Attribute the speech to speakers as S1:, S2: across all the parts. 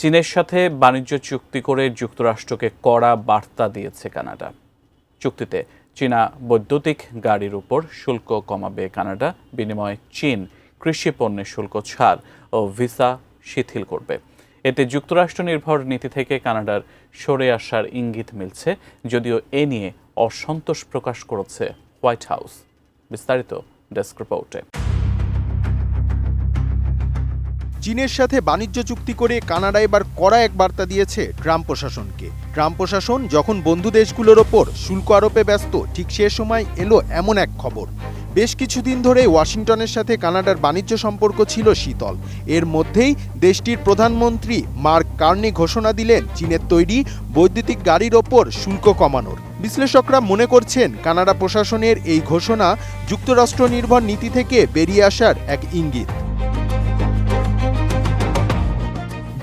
S1: চীনের সাথে বাণিজ্য চুক্তি করে যুক্তরাষ্ট্রকে কড়া বার্তা দিয়েছে কানাডা। চুক্তিতে চীনা বৈদ্যুতিক গাড়ির উপর শুল্ক কমাবে কানাডা, বিনিময়ে চীন কৃষি পণ্যের শুল্ক ছাড় ও ভিসা শিথিল করবে। এতে যুক্তরাষ্ট্র নির্ভর নীতি থেকে কানাডার সরে আসার ইঙ্গিত মিলছে, যদিও এ নিয়ে অসন্তোষ প্রকাশ করেছে হোয়াইট হাউস। বিস্তারিত ডেস্ক রিপোর্টে।
S2: চীনের সাথে বাণিজ্য চুক্তি করে কানাডা এবার কড়া এক বার্তা দিয়েছে ট্রাম্প প্রশাসনকে। ট্রাম্প প্রশাসন যখন বন্ধু দেশগুলোর ওপর শুল্ক আরোপে ব্যস্ত, ঠিক সে সময় এলো এমন এক খবর। বেশ কিছুদিন ধরে ওয়াশিংটনের সাথে কানাডার বাণিজ্য সম্পর্ক ছিল শীতল। এর মধ্যেই দেশটির প্রধানমন্ত্রী মার্ক কার্নি ঘোষণা দিলেন চীনের তৈরি বৈদ্যুতিক গাড়ির ওপর শুল্ক কমানোর। বিশ্লেষকরা মনে করছেন কানাডা প্রশাসনের এই ঘোষণা যুক্তরাষ্ট্র নির্ভর নীতি থেকে বেরিয়ে আসার এক ইঙ্গিত।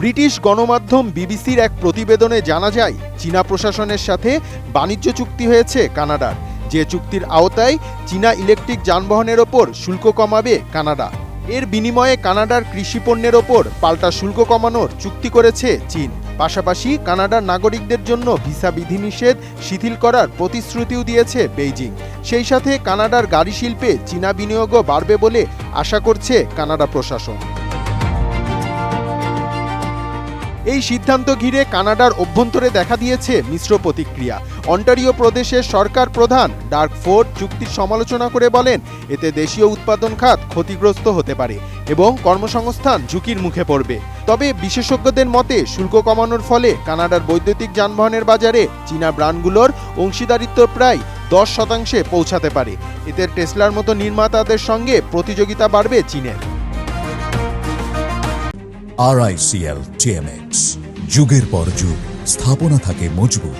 S2: ব্রিটিশ গণমাধ্যম বিবিসির এক প্রতিবেদনে জানা যায়, চীনা প্রশাসনের সাথে বাণিজ্য চুক্তি হয়েছে কানাডার, যে চুক্তির আওতায় চীনা ইলেকট্রিক যানবাহনের ওপর শুল্ক কমাবে কানাডা। এর বিনিময়ে কানাডার কৃষি পণ্যের ওপর পাল্টা শুল্ক কমানোর চুক্তি করেছে চীন। পাশাপাশি কানাডার নাগরিকদের জন্য ভিসা বিধিনিষেধ শিথিল করার প্রতিশ্রুতিও দিয়েছে বেইজিং। সেই সাথে কানাডার গাড়ি শিল্পে চীনা বিনিয়োগও বাড়বে বলে আশা করছে কানাডা প্রশাসন। এই সিদ্ধান্ত ঘিরে কানাডার অভ্যন্তরে দেখা দিয়েছে মিশ্র প্রতিক্রিয়া। অন্টারিও প্রদেশের সরকার প্রধান ডার্ক ফোর্ড চুক্তির সমালোচনা করে বলেন, এতে দেশীয় উৎপাদন খাত ক্ষতিগ্রস্ত হতে পারে এবং কর্মসংস্থান ঝুঁকির মুখে পড়বে। তবে বিশেষজ্ঞদের মতে শুল্ক কমানোর ফলে কানাডার বৈদ্যুতিক যানবাহনের বাজারে চীনা ব্র্যান্ডগুলোর অংশীদারিত্ব প্রায় 10% পৌঁছাতে পারে। এতে টেসলার মতো নির্মাতাদের সঙ্গে প্রতিযোগিতা বাড়বে চীনের।
S3: RICL TMX, যুগের পর যুগ স্থাপনা থাকে মজবুত।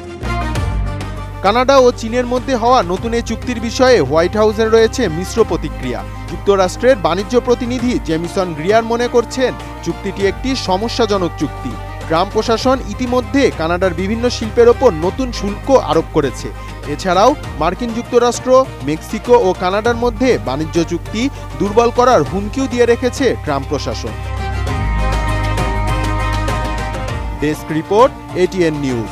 S2: কানাডা ও চীনের মধ্যে হওয়া নতুন এই চুক্তির বিষয়ে হোয়াইট হাউসের রয়েছে মিশ্র প্রতিক্রিয়া। যুক্তরাষ্ট্রের বাণিজ্য প্রতিনিধি জেমিসন গ্রিয়ার মনে করছেন চুক্তিটি একটি সমস্যাজনক চুক্তি। ট্রাম্প প্রশাসন ইতিমধ্যে কানাডার বিভিন্ন শিল্পের ওপর নতুন শুল্ক আরোপ করেছে। এছাড়াও মার্কিন যুক্তরাষ্ট্র, মেক্সিকো ও কানাডার মধ্যে বাণিজ্য চুক্তি দুর্বল করার হুমকিও দিয়ে রেখেছে ট্রাম্প প্রশাসন। Desk report, ATN news.